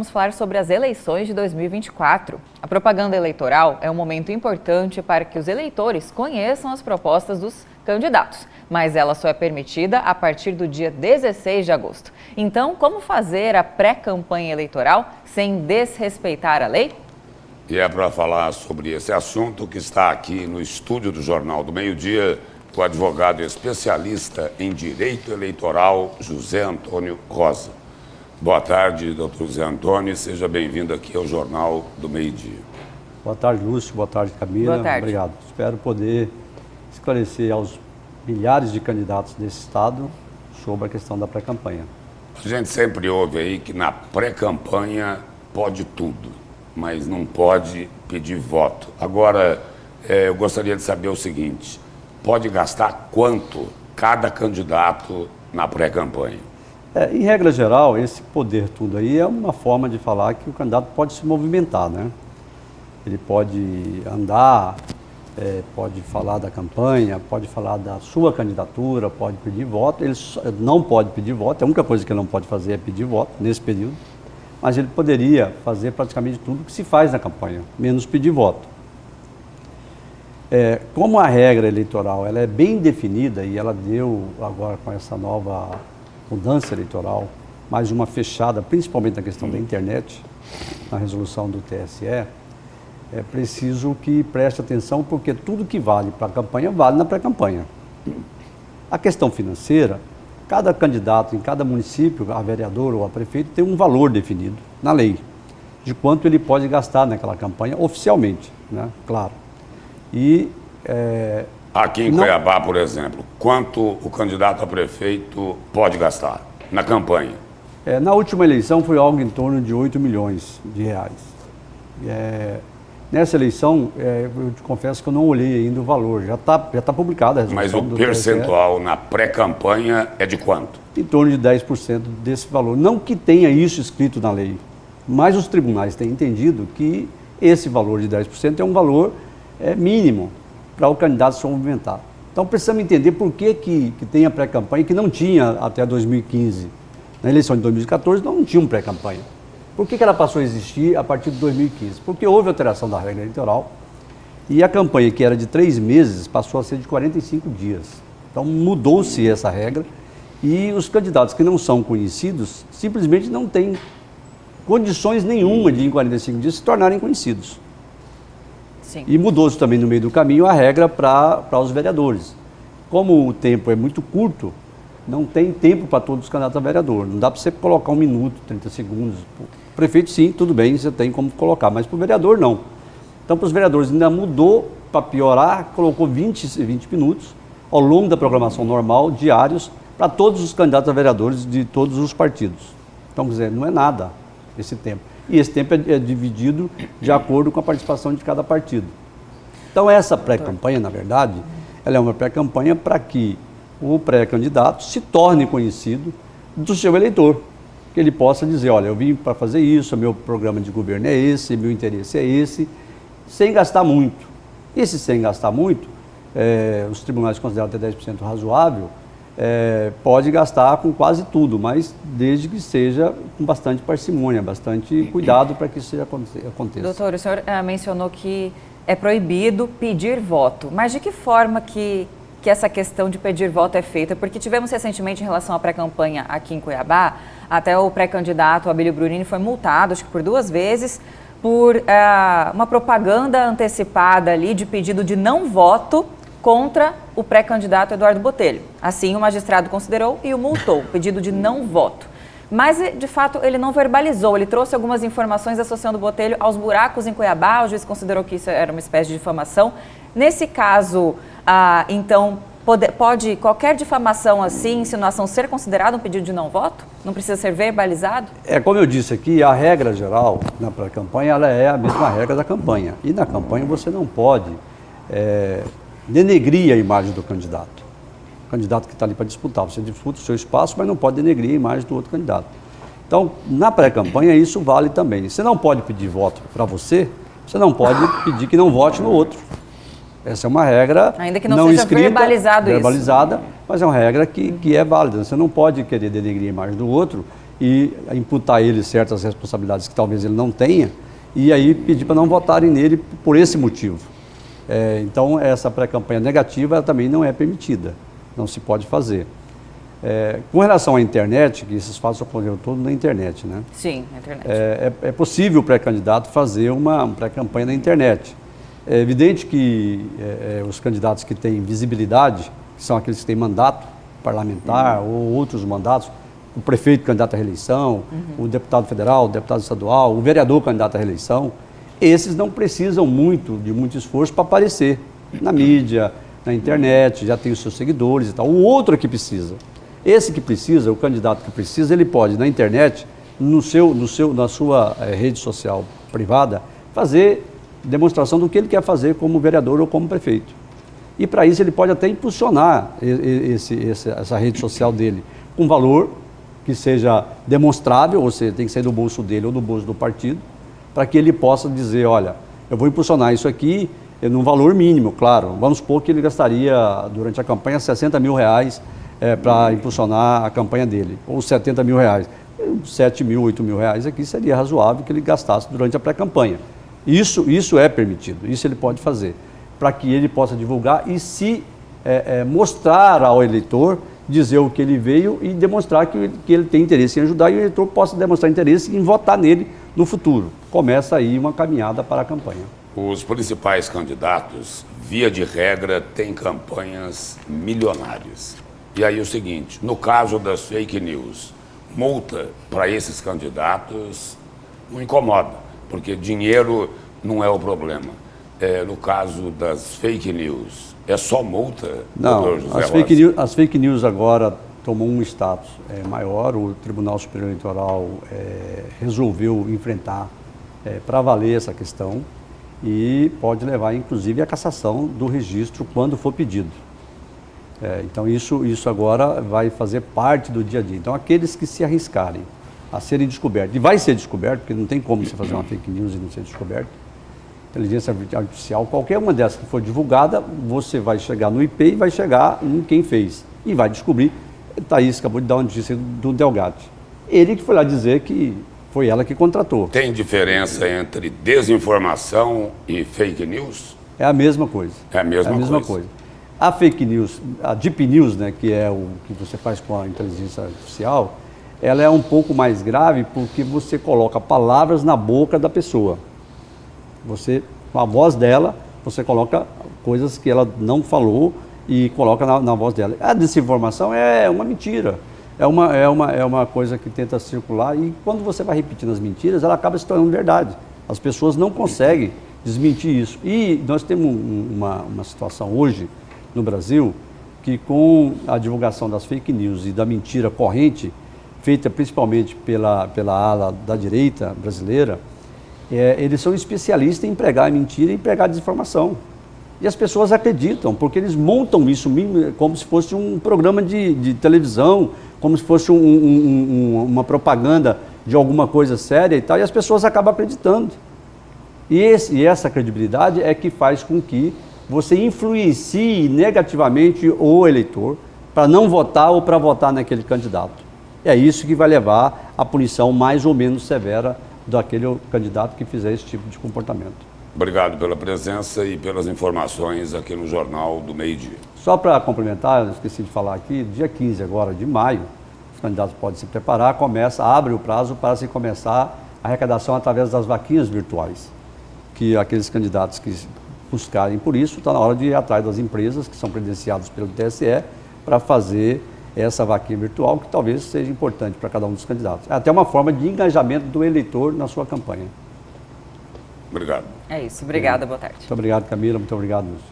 Vamos falar sobre as eleições de 2024. A propaganda eleitoral é um momento importante para que os eleitores conheçam as propostas dos candidatos, mas ela só é permitida a partir do dia 16 de agosto. Então, como fazer a pré-campanha eleitoral sem desrespeitar a lei? E é para falar sobre esse assunto que está aqui no estúdio do Jornal do Meio-Dia o advogado especialista em direito eleitoral, José Antônio Rosa. Boa tarde, doutor José Antônio, seja bem-vindo aqui ao Jornal do Meio-Dia. Boa tarde, Lúcio. Boa tarde, Camila. Boa tarde. Obrigado. Espero poder esclarecer aos milhares de candidatos desse estado sobre a questão da pré-campanha. A gente sempre ouve aí que na pré-campanha pode tudo, mas não pode pedir voto. Agora, eu gostaria de saber o seguinte, pode gastar quanto cada candidato na pré-campanha? Em regra geral, esse poder tudo aí é uma forma de falar que o candidato pode se movimentar, né? Ele pode andar, pode falar da campanha, pode falar da sua candidatura, pode pedir voto. Ele não pode pedir voto, a única coisa que ele não pode fazer é pedir voto nesse período, mas ele poderia fazer praticamente tudo que se faz na campanha, menos pedir voto. Como a regra eleitoral ela é bem definida e ela deu agora com essa nova mudança eleitoral, mais uma fechada, principalmente na questão da internet, na resolução do TSE, é preciso que preste atenção, porque tudo que vale para a campanha, vale na pré-campanha. A questão financeira, cada candidato em cada município, a vereador ou a prefeito, tem um valor definido na lei, de quanto ele pode gastar naquela campanha oficialmente, né? Claro. Aqui em Cuiabá, por exemplo, quanto o candidato a prefeito pode gastar na campanha? Na última eleição foi algo em torno de 8 milhões de reais. Nessa eleição, eu te confesso que eu não olhei ainda o valor, já tá publicada a resolução. Mas o percentual na pré-campanha é de quanto? Em torno de 10% desse valor. Não que tenha isso escrito na lei, mas os tribunais têm entendido que esse valor de 10% é um valor mínimo para o candidato se movimentar. Então precisamos entender por que tem a pré-campanha, que não tinha até 2015. Na eleição de 2014 não tinha pré-campanha. Por que ela passou a existir a partir de 2015? Porque houve alteração da regra eleitoral e a campanha, que era de 3 meses, passou a ser de 45 dias. Então mudou-se essa regra e os candidatos que não são conhecidos simplesmente não têm condições nenhuma de em 45 dias se tornarem conhecidos. Sim. E mudou-se também no meio do caminho a regra para os vereadores. Como o tempo é muito curto, não tem tempo para todos os candidatos a vereador. Não dá para você colocar 1 minuto, 30 segundos. O prefeito sim, tudo bem, você tem como colocar, mas para o vereador não. Então para os vereadores ainda mudou para piorar, colocou 20 minutos ao longo da programação normal, diários, para todos os candidatos a vereadores de todos os partidos. Então, quer dizer, não é nada esse tempo. E esse tempo é dividido de acordo com a participação de cada partido. Então essa pré-campanha, na verdade, ela é uma pré-campanha para que o pré-candidato se torne conhecido do seu eleitor. Que ele possa dizer, olha, eu vim para fazer isso, meu programa de governo é esse, meu interesse é esse, sem gastar muito. Esse sem gastar muito, os tribunais consideram até 10% razoável, pode gastar com quase tudo, mas desde que seja com bastante parcimônia, bastante cuidado para que isso aconteça. Doutor, o senhor mencionou que é proibido pedir voto, mas de que forma que essa questão de pedir voto é feita? Porque tivemos recentemente, em relação à pré-campanha aqui em Cuiabá, até o pré-candidato Abílio Brunini foi multado, acho que por 2 vezes, por uma propaganda antecipada ali de pedido de não voto contra o pré-candidato Eduardo Botelho. Assim, o magistrado considerou e o multou, pedido de não voto. Mas, de fato, ele não verbalizou, ele trouxe algumas informações associando o Botelho aos buracos em Cuiabá, o juiz considerou que isso era uma espécie de difamação. Nesse caso, então, pode qualquer difamação assim, insinuação, ser considerado um pedido de não voto? Não precisa ser verbalizado? Como eu disse aqui, a regra geral na pré-campanha, ela é a mesma regra da campanha. E na campanha você não pode denegrir a imagem do candidato. O candidato que está ali para disputar, você disputa o seu espaço, mas não pode denegrir a imagem do outro candidato. Então, na pré-campanha, isso vale também. Você não pode pedir voto para você não pode pedir que não vote no outro. Essa é uma regra ainda que não seja escrita, verbalizada, mas é uma regra que é válida. Você não pode querer denegrir a imagem do outro e imputar a ele certas responsabilidades que talvez ele não tenha, e aí pedir para não votarem nele por esse motivo. Então, essa pré-campanha negativa ela também não é permitida, não se pode fazer. Com relação à internet, que esses fatos ocorreram todos na internet, né? Sim, na internet. É possível o pré-candidato fazer uma pré-campanha na internet. É evidente que os candidatos que têm visibilidade, que são aqueles que têm mandato parlamentar ou outros mandatos, o prefeito candidato à reeleição, o deputado federal, o deputado estadual, o vereador candidato à reeleição, esses não precisam de muito esforço para aparecer na mídia, na internet, já tem os seus seguidores e tal. O outro é que precisa. Esse que precisa, o candidato que precisa, ele pode, na internet, na sua rede social privada, fazer demonstração do que ele quer fazer como vereador ou como prefeito. E para isso ele pode até impulsionar essa rede social dele com valor que seja demonstrável, ou seja, tem que sair do bolso dele ou do bolso do partido, para que ele possa dizer, olha, eu vou impulsionar isso aqui num valor mínimo, claro. Vamos supor que ele gastaria durante a campanha R$60 mil para impulsionar a campanha dele, ou R$70 mil. 7 mil, 8 mil reais aqui seria razoável que ele gastasse durante a pré-campanha. Isso é permitido, isso ele pode fazer, para que ele possa divulgar e se mostrar ao eleitor, dizer o que ele veio e demonstrar que ele tem interesse em ajudar e o eleitor possa demonstrar interesse em votar nele no futuro. Começa aí uma caminhada para a campanha. Os principais candidatos, via de regra, têm campanhas milionárias. E aí o seguinte, no caso das fake news, multa para esses candidatos não incomoda, porque dinheiro não é o problema. No caso das fake news, é só multa? Não, as fake news agora tomou um status maior, o Tribunal Superior Eleitoral resolveu enfrentar para valer essa questão e pode levar inclusive à cassação do registro quando for pedido. Então isso agora vai fazer parte do dia a dia. Então aqueles que se arriscarem a serem descobertos, e vai ser descoberto, porque não tem como você fazer uma fake news e não ser descoberto, inteligência artificial, qualquer uma dessas que for divulgada, você vai chegar no IP e vai chegar em quem fez. E vai descobrir, Thaís acabou de dar uma notícia do Delgatti. Ele que foi lá dizer que foi ela que contratou. Tem diferença entre desinformação e fake news? É a mesma coisa. É a mesma coisa. A fake news, a deep news, né, que é o que você faz com a inteligência artificial, ela é um pouco mais grave porque você coloca palavras na boca da pessoa. Você, com a voz dela, você coloca coisas que ela não falou e coloca na voz dela. A desinformação é uma mentira, é uma coisa que tenta circular e quando você vai repetindo as mentiras, ela acaba se tornando verdade. As pessoas não conseguem desmentir isso. E nós temos uma situação hoje no Brasil que com a divulgação das fake news e da mentira corrente, feita principalmente pela ala da direita brasileira, eles são especialistas em pregar mentira e pregar desinformação. E as pessoas acreditam, porque eles montam isso como se fosse um programa de televisão, como se fosse uma propaganda de alguma coisa séria e tal, e as pessoas acabam acreditando. E essa credibilidade é que faz com que você influencie negativamente o eleitor para não votar ou para votar naquele candidato. É isso que vai levar à punição mais ou menos severa daquele candidato que fizer esse tipo de comportamento. Obrigado pela presença e pelas informações aqui no Jornal do Meio-Dia. Só para complementar, eu esqueci de falar aqui, dia 15 agora de maio, os candidatos podem se preparar, abre o prazo para se começar a arrecadação através das vaquinhas virtuais, que aqueles candidatos que buscarem por isso, está na hora de ir atrás das empresas que são credenciadas pelo TSE para fazer essa vaquinha virtual, que talvez seja importante para cada um dos candidatos. É até uma forma de engajamento do eleitor na sua campanha. Obrigado. É isso. Obrigada, boa tarde. Muito obrigado, Camila. Muito obrigado, Lúcio.